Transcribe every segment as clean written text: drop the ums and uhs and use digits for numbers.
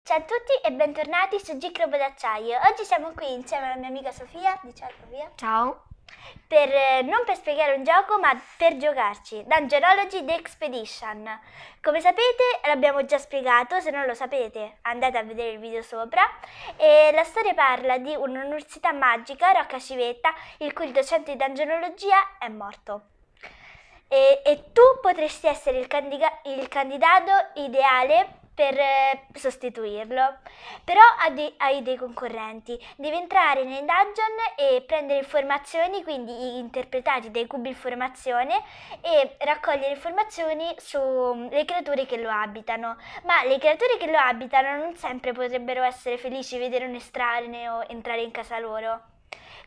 Ciao a tutti e bentornati su G Globo d'Acciaio. Oggi siamo qui insieme alla mia amica Sofia. Ciao Sofia. Ciao. Non per spiegare un gioco, ma per giocarci. Dungeonology The Expedition. Come sapete, l'abbiamo già spiegato, se non lo sapete andate a vedere il video sopra. E la storia parla di un'università magica, Rocca Civetta, il cui docente di dungeonologia è morto. E tu potresti essere il candidato ideale per sostituirlo, però hai dei concorrenti. Devi entrare nei dungeon e prendere informazioni, quindi interpretati dai cubi informazione, e raccogliere informazioni sulle creature che lo abitano. Ma le creature che lo abitano non sempre potrebbero essere felici di vedere un estraneo entrare in casa loro,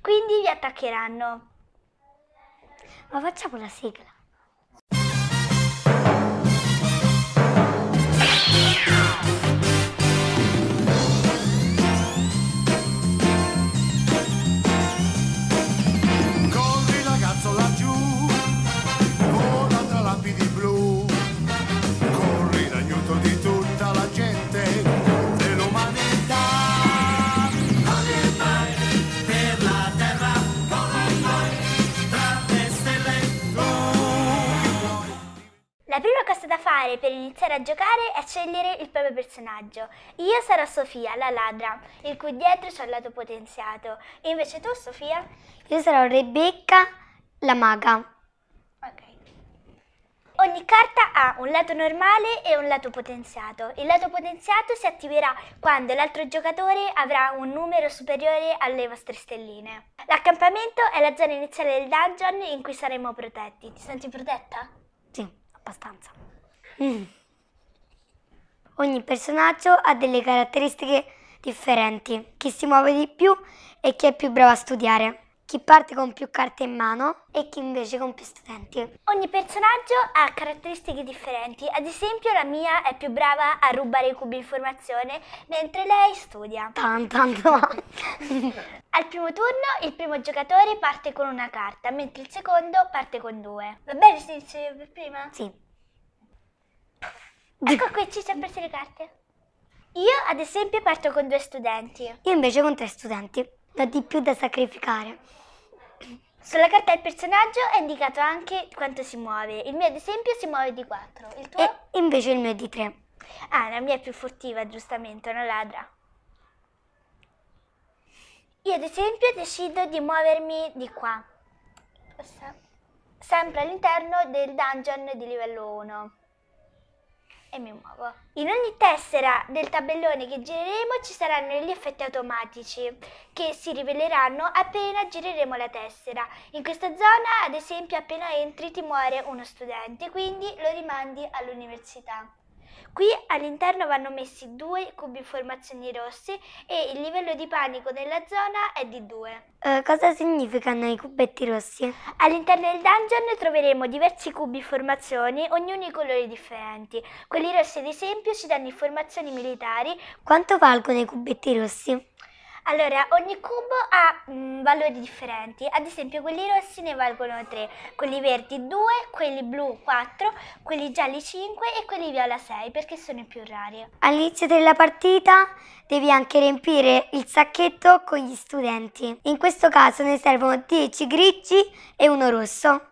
quindi vi attaccheranno. Ma facciamo la sigla. Corri ragazzo laggiù, vola tra lapidi blu, corri in aiuto di tutta la gente dell'umanità. Corri e vai per la terra, corri tra le stelle, La prima cosa da fare per iniziare a giocare è scegliere il proprio personaggio. Io sarò Sofia, la ladra, il cui dietro c'è il lato potenziato. E invece tu, Sofia? Io sarò Rebecca, la maga. Ok. Ogni carta ha un lato normale e un lato potenziato. Il lato potenziato si attiverà quando l'altro giocatore avrà un numero superiore alle vostre stelline. L'accampamento è la zona iniziale del dungeon in cui saremo protetti. Ti senti protetta? Sì, abbastanza. Ogni personaggio ha delle caratteristiche differenti. Chi si muove di più e chi è più bravo a studiare. Chi parte con più carte in mano e chi invece con più studenti. Ogni personaggio ha caratteristiche differenti, ad esempio la mia è più brava a rubare i cubi informazione, mentre lei studia. Tanto. Al primo turno il primo giocatore parte con una carta, mentre il secondo parte con due. Va bene se inizio io per prima? Sì. Ecco qui, ci sono prese le carte. Io ad esempio parto con 2 studenti. Io invece con 3 studenti. Ho di più da sacrificare. Sulla carta del personaggio è indicato anche quanto si muove. Il mio ad esempio si muove di 4. Il tuo? E invece il mio è di 3. Ah, la mia è più furtiva, giustamente, è una ladra. Io ad esempio decido di muovermi di qua, sempre all'interno del dungeon di livello 1. E mi muovo. In ogni tessera del tabellone che gireremo ci saranno gli effetti automatici che si riveleranno appena gireremo la tessera. In questa zona, ad esempio, appena entri ti muore uno studente, quindi lo rimandi all'università. Qui all'interno vanno messi 2 cubi informazioni rossi e il livello di panico nella zona è di 2. Cosa significano i cubetti rossi? All'interno del dungeon troveremo diversi cubi informazioni, ognuno di colori differenti. Quelli rossi ad esempio ci danno informazioni militari. Quanto valgono i cubetti rossi? Allora, ogni cubo ha valori differenti, ad esempio quelli rossi ne valgono 3, quelli verdi 2, quelli blu 4, quelli gialli 5 e quelli viola 6 perché sono i più rari. All'inizio della partita devi anche riempire il sacchetto con gli studenti. In questo caso ne servono 10 grigi e 1 rosso.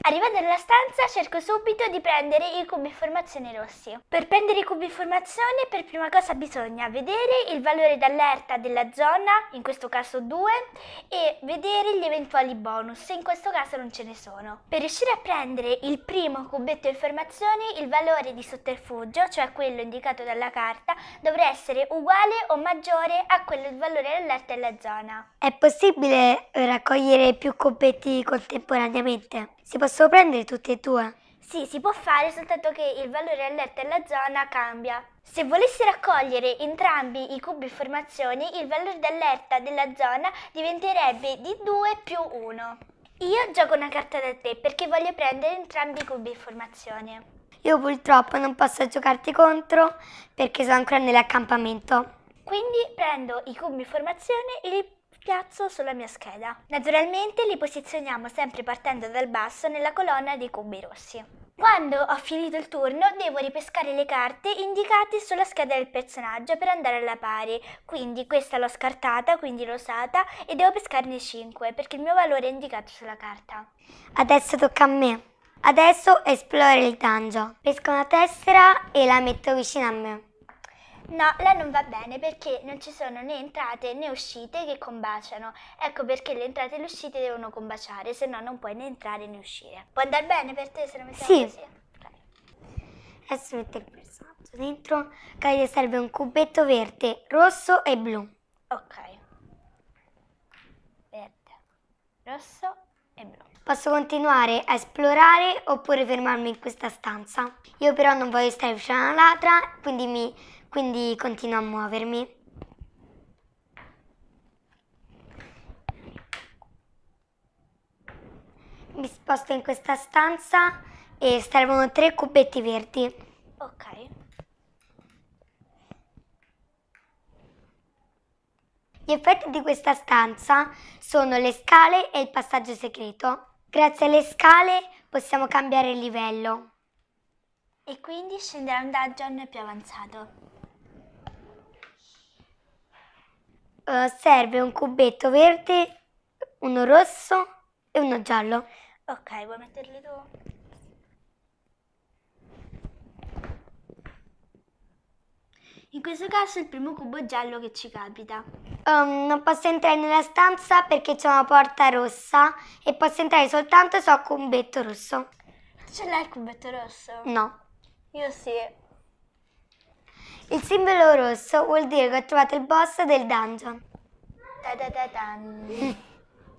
Arrivata nella stanza cerco subito di prendere i cubi informazione rossi. Per prendere i cubi informazione per prima cosa bisogna vedere il valore d'allerta della zona, in questo caso 2, e vedere gli eventuali bonus, in questo caso non ce ne sono. Per riuscire a prendere il primo cubetto informazioni il valore di sotterfugio, cioè quello indicato dalla carta, dovrà essere uguale o maggiore a quello del valore d'allerta della zona. È possibile raccogliere più cubetti contemporaneamente? Si possono prendere tutti e 2? Sì, si può fare, soltanto che il valore allerta della zona cambia. Se volessi raccogliere entrambi i cubi informazioni, il valore d'allerta della zona diventerebbe di 2 più 1. Io gioco una carta da 3 perché voglio prendere entrambi i cubi informazione. Io purtroppo non posso giocarti contro perché sono ancora nell'accampamento. Quindi prendo i cubi informazione e li piazzo sulla mia scheda. Naturalmente li posizioniamo sempre partendo dal basso nella colonna dei cubi rossi. Quando ho finito il turno devo ripescare le carte indicate sulla scheda del personaggio per andare alla pari, quindi questa l'ho scartata, quindi l'ho usata e devo pescarne 5 perché il mio valore è indicato sulla carta. Adesso tocca a me. Adesso esploro il dungeon. Pesco una tessera e la metto vicino a me. No, là non va bene perché non ci sono né entrate né uscite che combaciano. Ecco perché le entrate e le uscite devono combaciare, se no non puoi né entrare né uscire. Può andare bene per te se lo mettiamo Sì. così? Ok. Adesso metto il personaggio dentro. Che gli serve un cubetto verde, rosso e blu. Ok. Verde, rosso e blu. Posso continuare a esplorare oppure fermarmi in questa stanza. Io però non voglio stare vicino alla ladra, quindi continuo a muovermi. Mi sposto in questa stanza e servono 3 cubetti verdi. Ok. Gli effetti di questa stanza sono le scale e il passaggio segreto. Grazie alle scale possiamo cambiare il livello. E quindi scendere a un dungeon più avanzato. Serve un cubetto verde, uno rosso e uno giallo. Ok, vuoi metterli tu? In questo caso è il primo cubo giallo che ci capita. Non posso entrare nella stanza perché c'è una porta rossa e posso entrare soltanto se ho cubetto rosso. Ce l'hai il cubetto rosso? No. Io sì. Il simbolo rosso vuol dire che ho trovato il boss del dungeon. Ta-ta-ta-tan.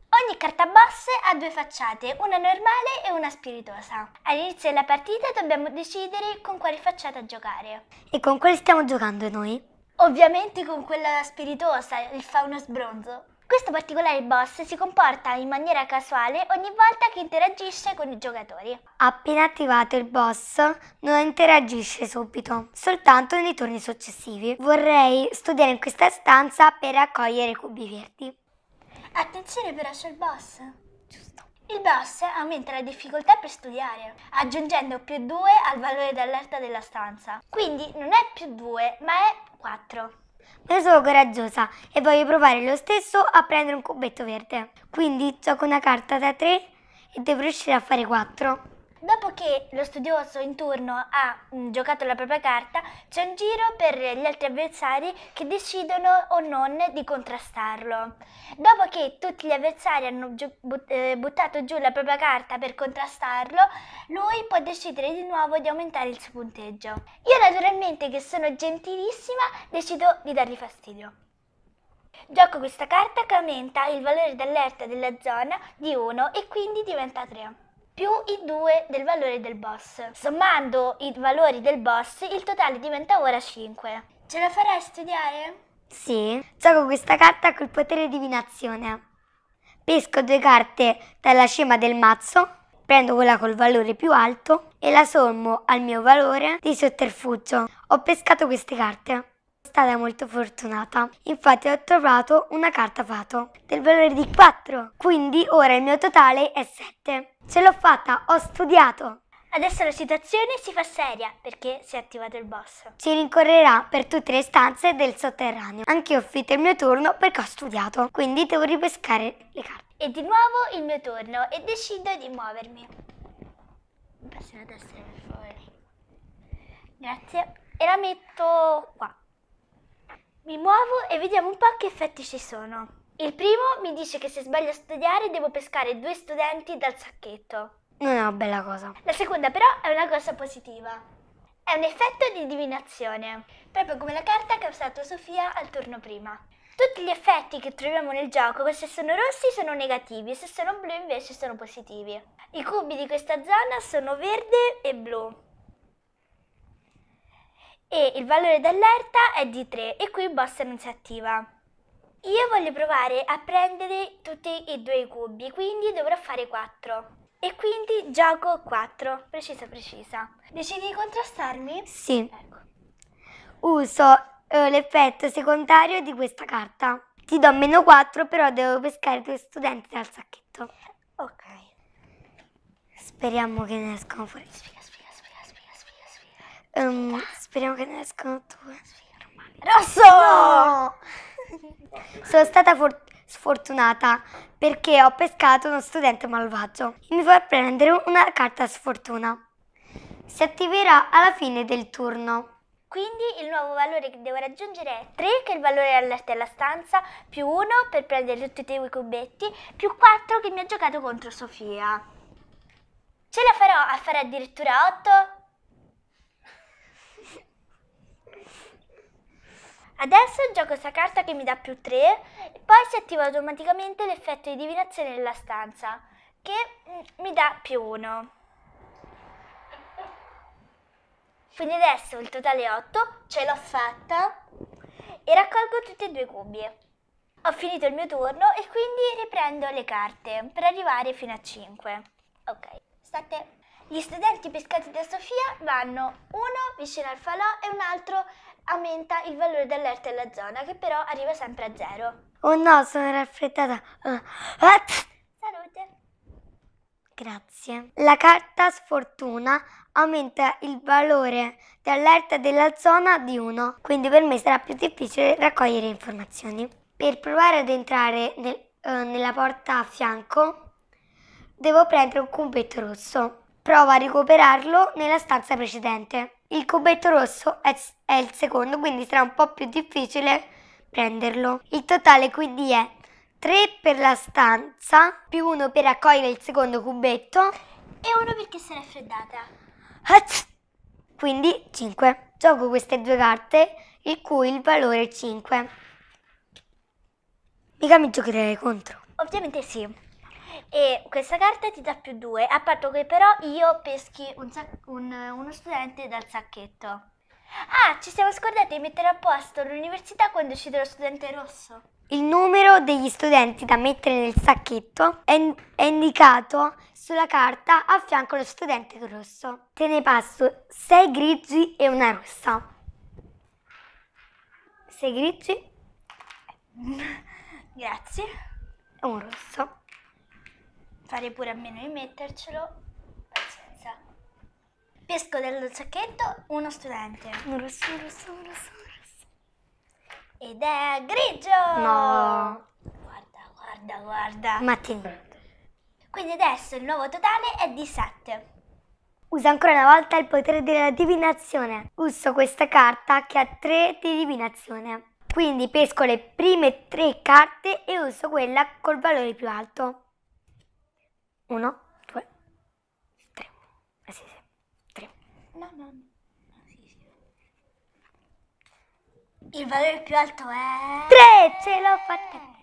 Ogni carta boss ha 2 facciate, una normale e una spiritosa. All'inizio della partita dobbiamo decidere con quale facciata giocare. E con quale stiamo giocando noi? Ovviamente con quella spiritosa, il fauno sbronzo. Questo particolare boss si comporta in maniera casuale ogni volta che interagisce con i giocatori. Appena attivato il boss non interagisce subito, soltanto nei turni successivi. Vorrei studiare in questa stanza per raccogliere i cubi verdi. Attenzione però c'è il boss. Giusto. Il boss aumenta la difficoltà per studiare, aggiungendo +2 al valore d'allerta della stanza. Quindi non è +2, ma è 4. Ma io sono coraggiosa e voglio provare lo stesso a prendere un cubetto verde. Quindi gioco una carta da 3 e devo riuscire a fare 4. Dopo che lo studioso in turno ha giocato la propria carta, c'è un giro per gli altri avversari che decidono o non di contrastarlo. Dopo che tutti gli avversari hanno buttato giù la propria carta per contrastarlo, lui può decidere di nuovo di aumentare il suo punteggio. Io naturalmente, che sono gentilissima, decido di dargli fastidio. Gioco questa carta che aumenta il valore d'allerta della zona di 1 e quindi diventa 3. Più i 2 del valore del boss. Sommando i valori del boss, il totale diventa ora 5. Ce la farai a studiare? Sì, gioco questa carta col potere di divinazione. Pesco 2 carte dalla cima del mazzo, prendo quella col valore più alto e la sommo al mio valore di sotterfugio. Ho pescato queste carte. Sono stata molto fortunata, infatti ho trovato una carta fato del valore di 4, quindi ora il mio totale è 7. Ce l'ho fatta, ho studiato. Adesso la situazione si fa seria perché si è attivato il boss. Ci rincorrerà per tutte le stanze del sotterraneo. Anche io ho finito il mio turno perché ho studiato, quindi devo ripescare le carte. E di nuovo il mio turno e decido di muovermi. Mi passi la tessera per favore. Grazie. E la metto qua. Mi muovo e vediamo un po' che effetti ci sono. Il primo mi dice che se sbaglio a studiare devo pescare 2 studenti dal sacchetto. Non è una bella cosa. La seconda però è una cosa positiva. È un effetto di divinazione, proprio come la carta che ha usato Sofia al turno prima. Tutti gli effetti che troviamo nel gioco, se sono rossi sono negativi, se sono blu invece sono positivi. I cubi di questa zona sono verde e blu. E il valore d'allerta è di 3 e qui il boss non si attiva. Io voglio provare a prendere tutti e due i cubi, quindi dovrò fare 4. E quindi gioco 4, precisa. Decidi di contrastarmi? Sì. Ecco. Uso l'effetto secondario di questa carta. Ti do -4, però devo pescare 2 studenti dal sacchetto. Ok. Speriamo che ne escano fuori. Sfiga. Speriamo che ne escano 2. Rosso! No! Sono stata sfortunata perché ho pescato uno studente malvagio. Mi fa prendere una carta sfortuna. Si attiverà alla fine del turno. Quindi il nuovo valore che devo raggiungere è 3, che è il valore all'arte della stanza, più 1 per prendere tutti e due i cubetti, più 4 che mi ha giocato contro Sofia. Ce la farò a fare addirittura 8? Adesso gioco questa carta che mi dà più 3 e poi si attiva automaticamente l'effetto di divinazione nella stanza che mi dà più 1. Quindi adesso il totale è 8, ce l'ho fatta e raccolgo tutti e due i cubi. Ho finito il mio turno e quindi riprendo le carte per arrivare fino a 5. Ok, state. Gli studenti pescati da Sofia vanno uno vicino al falò e un altro aumenta il valore dell'arte della zona, che però arriva sempre a 0. Oh no, sono raffreddata. Salute! Grazie. La carta sfortuna aumenta il valore dell'allerta della zona di 1, quindi per me sarà più difficile raccogliere informazioni. Per provare ad entrare nella porta a fianco, devo prendere un cubetto rosso. Provo a recuperarlo nella stanza precedente. Il cubetto rosso è il secondo, quindi sarà un po' più difficile prenderlo. Il totale quindi è 3 per la stanza, più 1 per raccogliere il secondo cubetto E 1 perché si è raffreddata. Quindi 5. Gioco queste due carte, il cui il valore è 5. Mica mi giocherei contro. Ovviamente sì. E questa carta ti dà più 2, a patto che però io peschi uno studente dal sacchetto. Ah, ci siamo scordati di mettere a posto l'università quando è uscito lo studente rosso. Il numero degli studenti da mettere nel sacchetto è indicato sulla carta a fianco allo studente rosso. Te ne passo 6 grigi e una rossa. 6 grigi Grazie. e un rosso. Fare pure a meno di mettercelo. Pazienza. Pesco dal sacchetto uno studente. Un rosso, un rosso, un rosso, un rosso. Ed è grigio! No. Guarda. Ma te. Quindi adesso il nuovo totale è di 7. Uso ancora una volta il potere della divinazione. Uso questa carta che ha 3 di divinazione. Quindi pesco le prime 3 carte e uso quella col valore più alto. 1, 2, 3. Sì, 3. No. Sì. Il valore più alto è 3, ce l'ho fatta.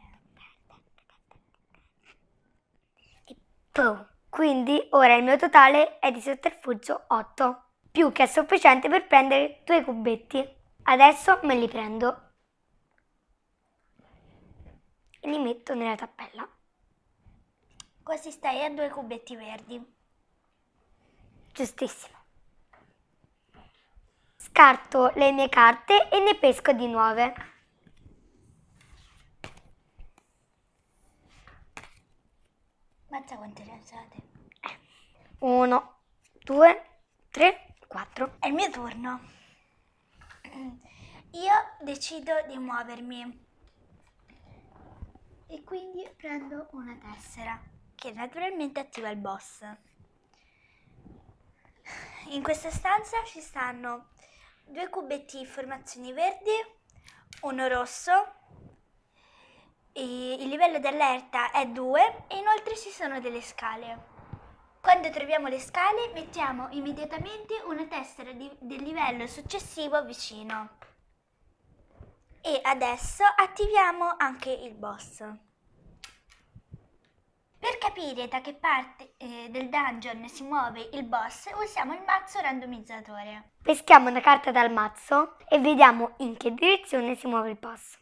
E poi, quindi ora il mio totale è di sotterfugio 8, più che è sufficiente per prendere 2 cubetti. Adesso me li prendo e li metto nella tappella. Così stai a 2 cubetti verdi. Giustissimo. Scarto le mie carte e ne pesco di nuove. Mazza quante ne usate. 1, 2, 3, 4. È il mio turno. Io decido di muovermi. E quindi prendo una tessera, che naturalmente attiva il boss. In questa stanza ci stanno 2 cubetti di formazioni verdi, uno rosso, e il livello dell'erta è 2 e inoltre ci sono delle scale. Quando troviamo le scale mettiamo immediatamente una tessera del livello successivo vicino. E adesso attiviamo anche il boss. Per capire da che parte del dungeon si muove il boss, usiamo il mazzo randomizzatore. Peschiamo una carta dal mazzo e vediamo in che direzione si muove il boss.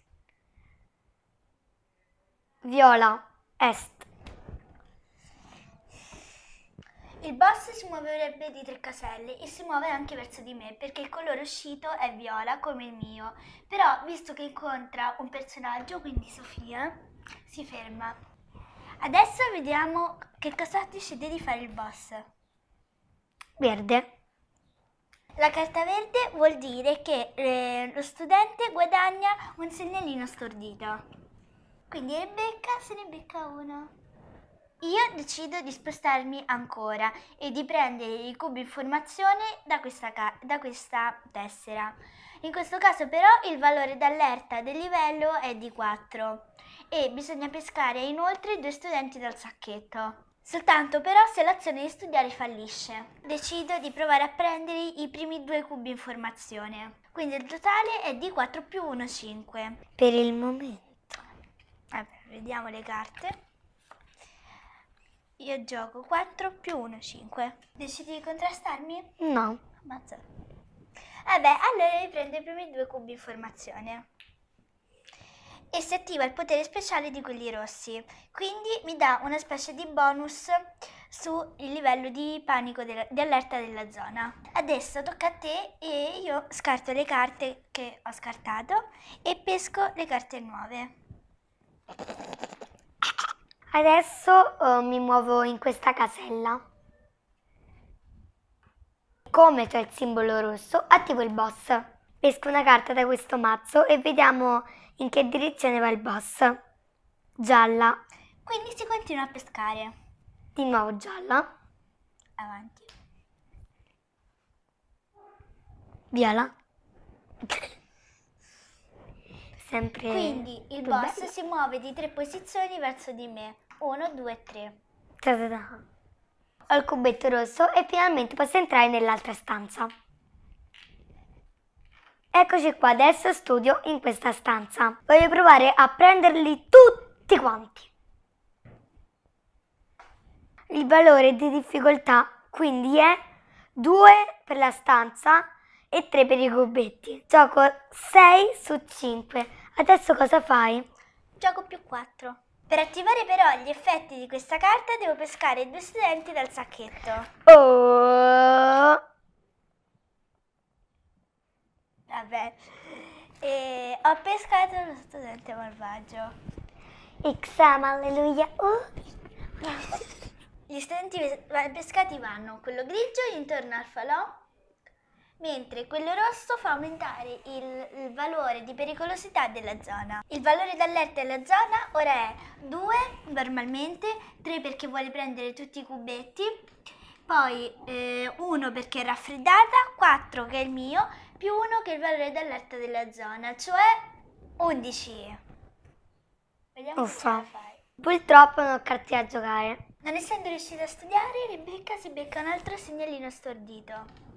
viola, est. Il boss si muoverebbe di 3 caselle e si muove anche verso di me perché il colore uscito è viola come il mio. Però, visto che incontra un personaggio, quindi Sofia, si ferma. Adesso vediamo che cosa decide di fare il boss. Verde. La carta verde vuol dire che lo studente guadagna un segnalino stordito. Quindi Rebecca se ne becca uno. Io decido di spostarmi ancora e di prendere i cubi informazione da questa tessera. In questo caso però il valore d'allerta del livello è di 4 e bisogna pescare inoltre 2 studenti dal sacchetto. Soltanto però se l'azione di studiare fallisce. Decido di provare a prendere i primi 2 cubi informazione. Quindi il totale è di 4 più 1, 5. Per il momento. Vediamo le carte. Io gioco 4 più 1, 5. Decidi di contrastarmi? No. Ammazza. Allora mi prendo i primi 2 cubi informazione. E si attiva il potere speciale di quelli rossi. Quindi mi dà una specie di bonus sul livello di panico, di allerta della zona. Adesso tocca a te e io scarto le carte che ho scartato e pesco le carte nuove. Adesso mi muovo in questa casella. Come c'è il simbolo rosso, attivo il boss. Pesco una carta da questo mazzo e vediamo in che direzione va il boss. Gialla. Quindi si continua a pescare. Di nuovo gialla. Avanti. Viola. Sempre. Quindi il boss si muove di 3 posizioni verso di me. 1, 2, 3. Ta-ta-ta. Ho il cubetto rosso e finalmente posso entrare nell'altra stanza. Eccoci qua, adesso studio in questa stanza. Voglio provare a prenderli tutti quanti. Il valore di difficoltà quindi è 2 per la stanza e 3 per i cubetti. Gioco 6 su 5. Adesso cosa fai? Gioco più 4. Per attivare però gli effetti di questa carta devo pescare 2 studenti dal sacchetto. Oh. Vabbè. E ho pescato uno studente malvagio. Ixam, alleluia. Gli studenti pescati vanno quello grigio intorno al falò, mentre quello rosso fa aumentare il valore di pericolosità della zona. Il valore d'allerta della zona ora è 2 normalmente, 3 perché vuole prendere tutti i cubetti, poi 1 perché è raffreddata, 4 che è il mio, più 1 che è il valore d'allerta della zona, cioè 11. Vediamo se ce la fai. Purtroppo non ho carte da giocare. Non essendo riuscita a studiare, Rebecca si becca un altro segnalino stordito.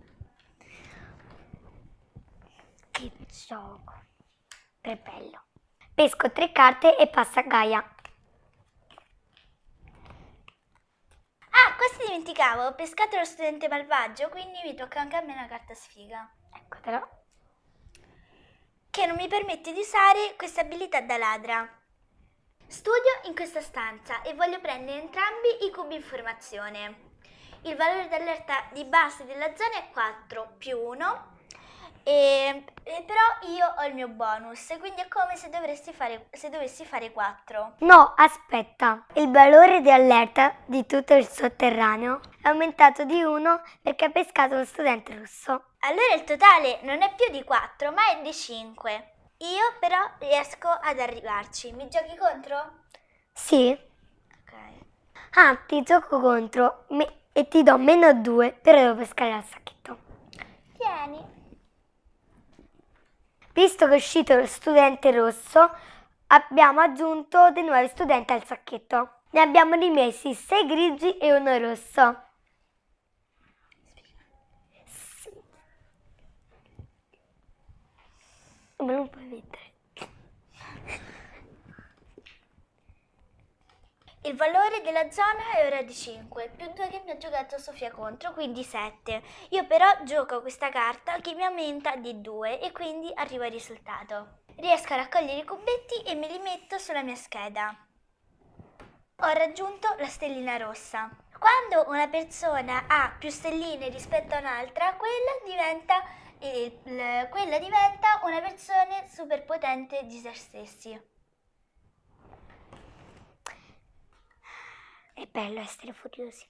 Che gioco. Che bello. Pesco 3 carte e passa a Gaia. Ah, questo dimenticavo, ho pescato lo studente malvagio, quindi mi tocca anche a me una carta sfiga. Eccotela. Che non mi permette di usare questa abilità da ladra. Studio in questa stanza e voglio prendere entrambi i cubi informazione. Il valore d'allerta di base della zona è 4 più 1, però io ho il mio bonus, quindi è come se dovessi fare 4. No, aspetta. Il valore di allerta di tutto il sotterraneo è aumentato di 1 perché ha pescato lo studente rosso. Allora il totale non è più di 4, ma è di 5. Io però riesco ad arrivarci. Mi giochi contro? Sì. Ok. Ah, ti gioco contro e ti do -2, però devo pescare al sacchetto. Tieni. Visto che è uscito lo studente rosso, abbiamo aggiunto dei nuovi studenti al sacchetto. Ne abbiamo rimessi 6 grigi e 1 rosso. Sì. Me lo puoi mettere. Il valore della zona è ora di 5, più 2 che mi ha giocato Sofia contro, quindi 7. Io però gioco questa carta che mi aumenta di 2 e quindi arrivo al risultato. Riesco a raccogliere i cubetti e me li metto sulla mia scheda. Ho raggiunto la stellina rossa. Quando una persona ha più stelline rispetto a un'altra, quella diventa una persona superpotente di se stessi. È bello essere furiosi.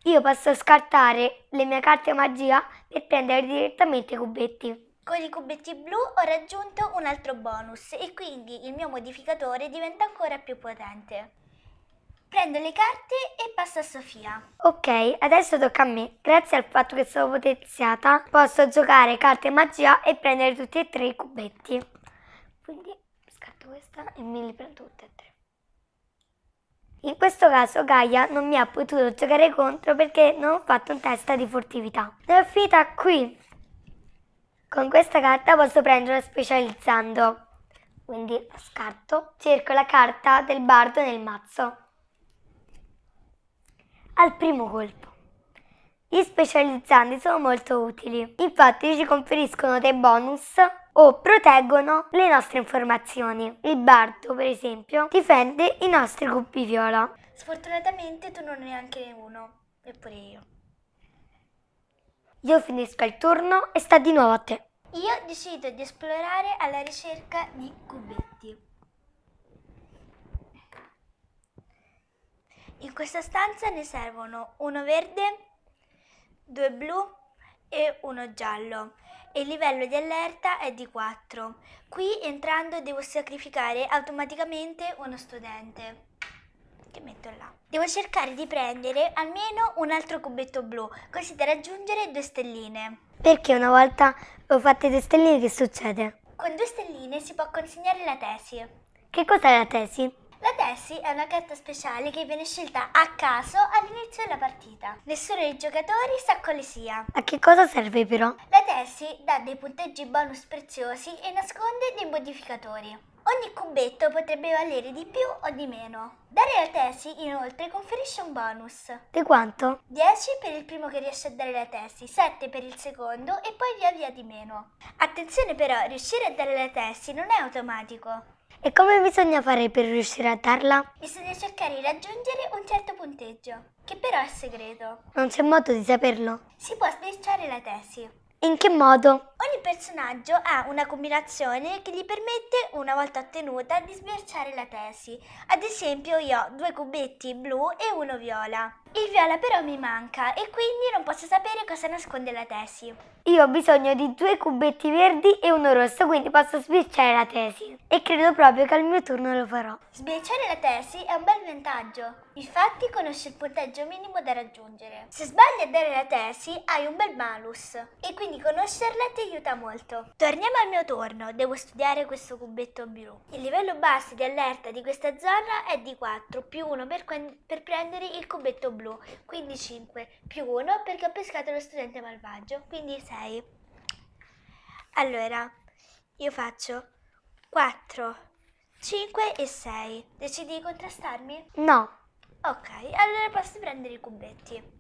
Io posso scartare le mie carte magia per prendere direttamente i cubetti. Con i cubetti blu ho raggiunto un altro bonus e quindi il mio modificatore diventa ancora più potente. Prendo le carte e passo a Sofia. Ok, adesso tocca a me. Grazie al fatto che sono potenziata, posso giocare carte magia e prendere tutti e tre i cubetti. Quindi scarto questa e me li prendo tutti e tre. In questo caso Gaia non mi ha potuto giocare contro perché non ho fatto un test di furtività. Ne ho finita qui. Con questa carta posso prenderla specializzando. Quindi la scarto. Cerco la carta del bardo nel mazzo. Al primo colpo. Gli specializzanti sono molto utili. Infatti ci conferiscono dei bonus o proteggono le nostre informazioni. Il bardo, per esempio, difende i nostri cubi viola. Sfortunatamente tu non ne hai neanche uno, eppure io. Io finisco il turno e sta di nuovo a te. Io decido di esplorare alla ricerca di cubetti. In questa stanza ne servono uno verde, 2 blu e uno giallo. E il livello di allerta è di 4. Qui entrando devo sacrificare automaticamente uno studente. Che metto là. Devo cercare di prendere almeno un altro cubetto blu, così da raggiungere 2 stelline. Perché una volta ho fatto 2 stelline, che succede? Con 2 stelline si può consegnare la tesi. Che cos'è la tesi? La tesi è una carta speciale che viene scelta a caso all'inizio della partita. Nessuno dei giocatori sa quale sia. A che cosa serve però? La tesi dà dei punteggi bonus preziosi e nasconde dei modificatori. Ogni cubetto potrebbe valere di più o di meno. Dare la tesi inoltre conferisce un bonus. Di quanto? 10 per il primo che riesce a dare la tesi, 7 per il secondo e poi via via di meno. Attenzione però, riuscire a dare la tesi non è automatico. E come bisogna fare per riuscire a darla? Bisogna cercare di raggiungere un certo punteggio, che però è segreto. Non c'è modo di saperlo. Si può sbirciare la tesi. In che modo? Ogni personaggio ha una combinazione che gli permette, una volta ottenuta, di sbirciare la tesi. Ad esempio io ho 2 cubetti blu e uno viola. Il viola però mi manca e quindi non posso sapere cosa nasconde la tesi. Io ho bisogno di 2 cubetti verdi e uno rosso, quindi posso sbirciare la tesi. E credo proprio che al mio turno lo farò. Sbirciare la tesi è un bel vantaggio. Infatti conosci il punteggio minimo da raggiungere. Se sbagli a dare la tesi hai un bel malus e quindi conoscerla ti aiuta molto. Torniamo al mio turno, devo studiare questo cubetto blu. Il livello base di allerta di questa zona è di 4, più 1 per prendere il cubetto blu, quindi 5, più 1 perché ho pescato lo studente malvagio, quindi 6. Allora, io faccio 4, 5 e 6. Decidi di contrastarmi? No. Ok, allora posso prendere i cubetti.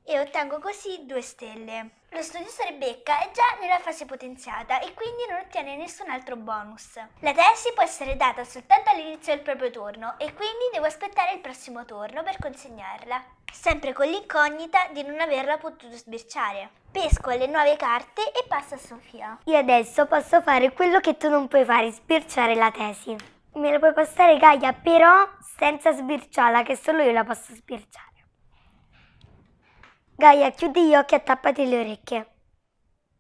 E ottengo così 2 stelle. Lo studioso Rebecca è già nella fase potenziata e quindi non ottiene nessun altro bonus. La tesi può essere data soltanto all'inizio del proprio turno e quindi devo aspettare il prossimo turno per consegnarla, sempre con l'incognita di non averla potuto sbirciare. Pesco le 9 carte e passo a Sofia. Io adesso posso fare quello che tu non puoi fare, sbirciare la tesi. Me la puoi passare, Gaia, però senza sbirciarla, che solo io la posso sbirciare. Gaia, chiudi gli occhi e tappati le orecchie.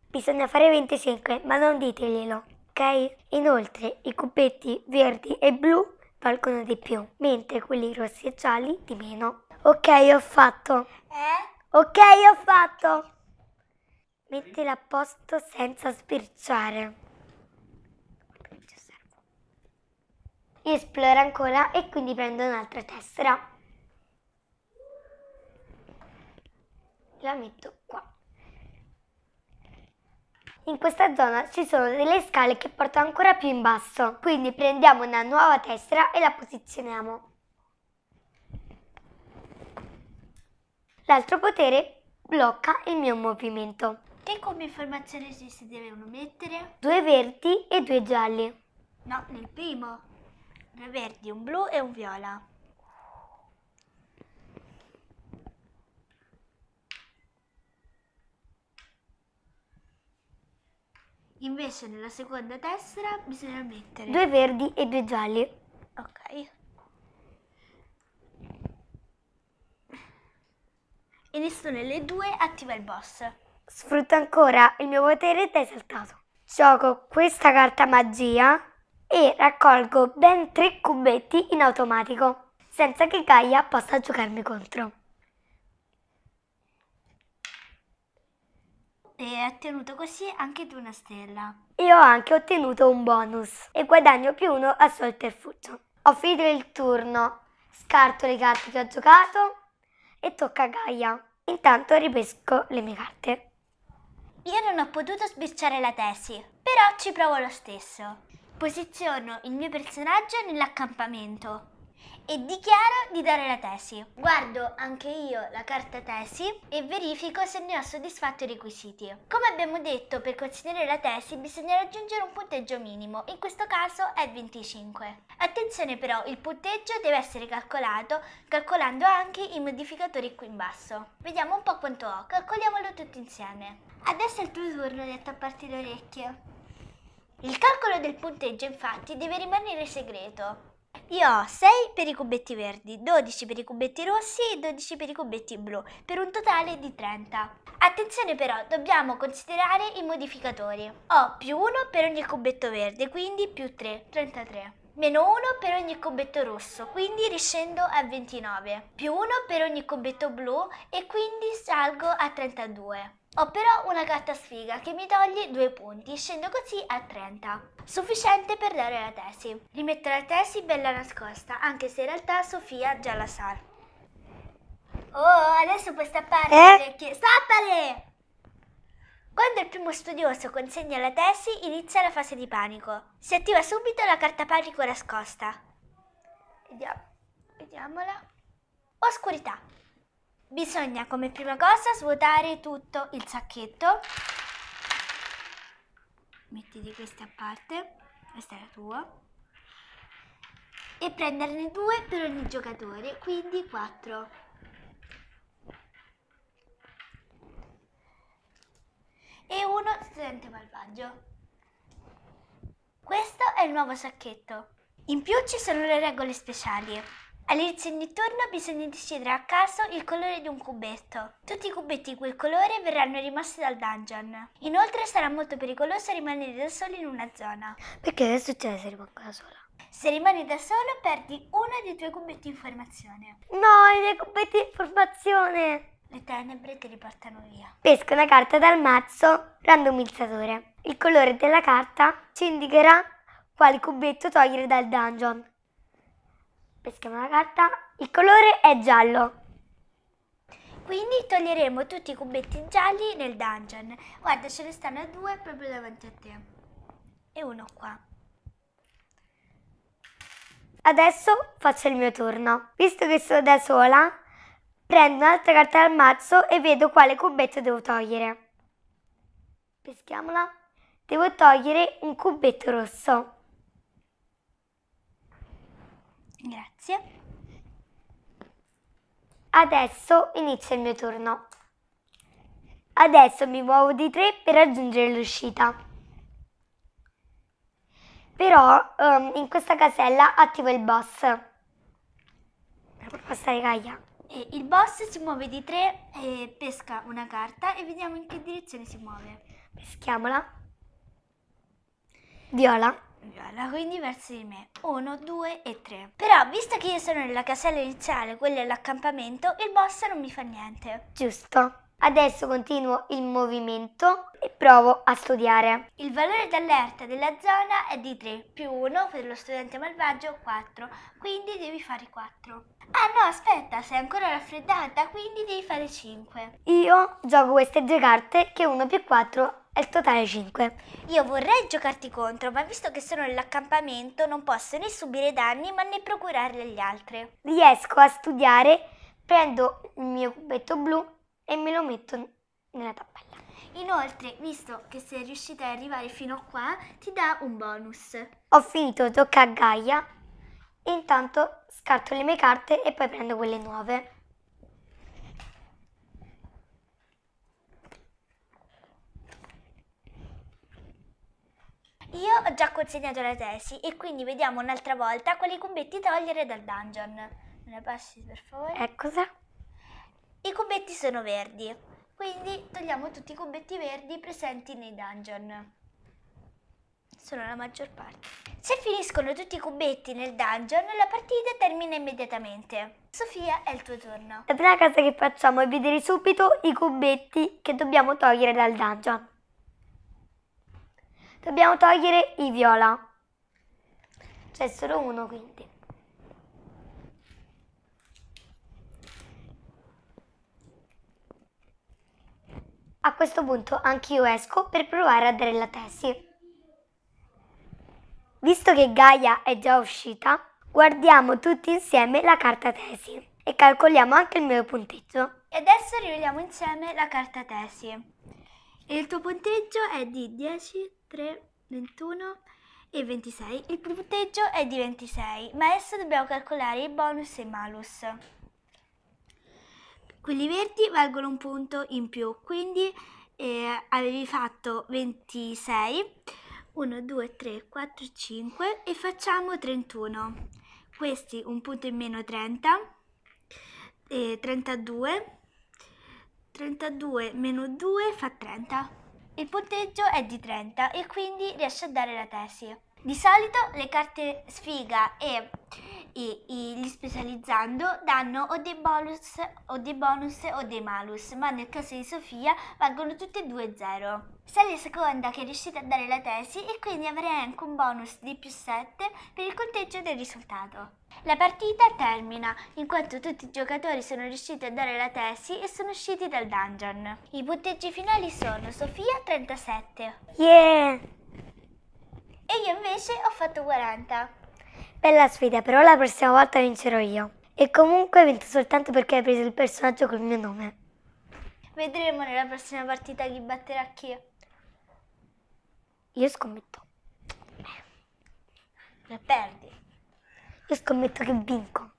Bisogna fare 25, ma non diteglielo, ok? Inoltre, i cubetti verdi e blu valgono di più, mentre quelli rossi e gialli di meno. Ok, ho fatto. Ok, ho fatto. Mettila a posto senza sbirciare. Io esploro ancora e quindi prendo un'altra tessera. La metto qua. In questa zona ci sono delle scale che portano ancora più in basso, quindi prendiamo una nuova tessera e la posizioniamo. L'altro potere blocca il mio movimento. Che come informazione si devono mettere? 2 verdi e 2 gialli. No, nel primo. due verdi, un blu e un viola. Invece nella seconda tessera bisogna mettere 2 verdi e 2 gialli. Ok. E nessuno delle due attiva il boss. Sfrutto ancora il mio potere da esaltato. Gioco questa carta magia e raccolgo ben 3 cubetti in automatico, senza che Gaia possa giocarmi contro. E hai ottenuto così anche tu una stella. E ho anche ottenuto un bonus e guadagno +1 a sotterfugio. Ho finito il turno, scarto le carte che ho giocato e tocca a Gaia. Intanto ripesco le mie carte. Io non ho potuto sbirciare la tesi, però ci provo lo stesso. Posiziono il mio personaggio nell'accampamento e dichiaro di dare la tesi. Guardo anche io la carta tesi e verifico se ne ho soddisfatto i requisiti. Come abbiamo detto, per considerare la tesi bisogna raggiungere un punteggio minimo, in questo caso è 25. Attenzione però, il punteggio deve essere calcolato calcolando anche i modificatori qui in basso. Vediamo un po' quanto ho, calcoliamolo tutti insieme. Adesso è il tuo turno di attapparti le orecchie. Il calcolo del punteggio infatti deve rimanere segreto. Io ho 6 per i cubetti verdi, 12 per i cubetti rossi e 12 per i cubetti blu, per un totale di 30. Attenzione però, dobbiamo considerare i modificatori. Ho +1 per ogni cubetto verde, quindi +3, 33. -1 per ogni cubetto rosso, quindi riscendo a 29. +1 per ogni cubetto blu e quindi salgo a 32. Ho però una carta sfiga che mi toglie 2 punti, scendo così a 30. Sufficiente per dare la tesi. Rimetto la tesi bella nascosta, anche se in realtà Sofia già la sa. Oh, adesso puoi stappare le orecchie. Stappale! Quando il primo studioso consegna la tesi, inizia la fase di panico. Si attiva subito la carta panico nascosta. Vediamola. Oscurità. Bisogna come prima cosa svuotare tutto il sacchetto. Mettiti queste a parte, questa è la tua. E prenderne 2 per ogni giocatore, quindi 4. E 1 studente malvagio. Questo è il nuovo sacchetto. In più ci sono le regole speciali. All'inizio di ogni turno bisogna decidere a caso il colore di un cubetto. Tutti i cubetti di quel colore verranno rimossi dal dungeon. Inoltre sarà molto pericoloso rimanere da soli in una zona. Perché che succede se rimango da sola? Se rimani da solo perdi uno dei tuoi cubetti di informazione. No, i miei cubetti di informazione! Le tenebre ti riportano via. Pesco una carta dal mazzo randomizzatore. Il colore della carta ci indicherà quale cubetto togliere dal dungeon. Peschiamo la carta. Il colore è giallo. Quindi toglieremo tutti i cubetti gialli nel dungeon. Guarda, ce ne stanno 2 proprio davanti a te. E uno qua. Adesso faccio il mio turno. Visto che sono da sola, prendo un'altra carta dal mazzo e vedo quale cubetto devo togliere. Peschiamola. Devo togliere un cubetto rosso. Grazie. Adesso inizia il mio turno. Adesso mi muovo di 3 per raggiungere l'uscita. Però in questa casella attivo il boss. Per passare Gaia. E il boss si muove di 3 e pesca una carta e vediamo in che direzione si muove. Peschiamola. Viola. Viola, quindi verso di me. 1, 2 e 3. Però, visto che io sono nella casella iniziale, quella dell'accampamento, il boss non mi fa niente. Giusto. Adesso continuo il movimento e provo a studiare. Il valore d'allerta della zona è di 3, +1 per lo studente malvagio 4, quindi devi fare 4. Ah no, aspetta, sei ancora raffreddata, quindi devi fare 5. Io gioco queste 2 carte che 1 più 4 è il totale 5. Io vorrei giocarti contro, ma visto che sono nell'accampamento non posso né subire danni ma né procurarli agli altri. Riesco a studiare, prendo il mio cubetto blu e me lo metto nella tabella. Inoltre, visto che sei riuscita ad arrivare fino a qua, ti dà un bonus. Ho finito, tocca a Gaia E intanto scarto le mie carte e poi prendo quelle nuove. Io ho già consegnato la tesi e quindi vediamo un'altra volta quali cubetti togliere dal dungeon. Me la passi per favore? Eccosa. I cubetti sono verdi, quindi togliamo tutti i cubetti verdi presenti nei dungeon. Sono la maggior parte. Se finiscono tutti i cubetti nel dungeon, la partita termina immediatamente. Sofia, è il tuo turno. La prima cosa che facciamo è vedere subito i cubetti che dobbiamo togliere dal dungeon. Dobbiamo togliere i viola. C'è solo uno quindi. A questo punto anch'io esco per provare a dare la tesi. Visto che Gaia è già uscita, guardiamo tutti insieme la carta tesi e calcoliamo anche il mio punteggio. E adesso rivediamo insieme la carta tesi. E il tuo punteggio è di 10, 3, 21 e 26. Il punteggio è di 26, ma adesso dobbiamo calcolare i bonus e i malus. Quelli verdi valgono un punto in più, quindi avevi fatto 26, 1, 2, 3, 4, 5 e facciamo 31. Questi un punto in meno 30, 32, 32 meno 2 fa 30. Il punteggio è di 30 e quindi riesce a dare la tesi. Di solito le carte sfiga e gli specializzando danno o dei bonus o dei malus, ma nel caso di Sofia valgono tutte e due 0. Sei la seconda che è riuscita a dare la tesi e quindi avrai anche un bonus di più 7 per il conteggio del risultato. La partita termina in quanto tutti i giocatori sono riusciti a dare la tesi e sono usciti dal dungeon. I punteggi finali sono Sofia 37 Yeah! e io invece ho fatto 40. Bella sfida, però la prossima volta vincerò io. E comunque hai vinto soltanto perché hai preso il personaggio col mio nome. Vedremo nella prossima partita chi batterà chi. Io scommetto. La perdi. Io scommetto che vinco.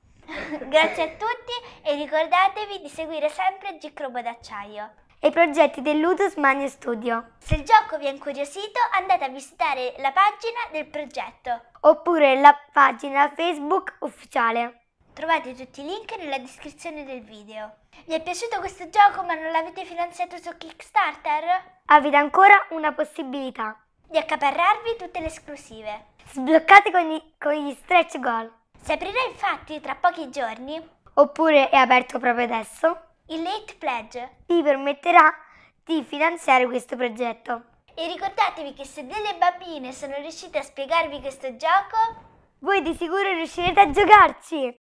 Grazie a tutti e ricordatevi di seguire sempre G-Crobo d'Acciaio. E i progetti del Ludus Mania Studio. Se il gioco vi ha incuriosito, andate a visitare la pagina del progetto. Oppure la pagina Facebook ufficiale. Trovate tutti i link nella descrizione del video. Vi è piaciuto questo gioco ma non l'avete finanziato su Kickstarter? Avete ancora una possibilità. Di accaparrarvi tutte le esclusive. Sbloccate con gli stretch goal. Si aprirà infatti tra pochi giorni Oppure è aperto proprio adesso. il Late Pledge. Vi permetterà di finanziare questo progetto. E ricordatevi che se delle bambine sono riuscite a spiegarvi questo gioco, Voi di sicuro riuscirete a giocarci!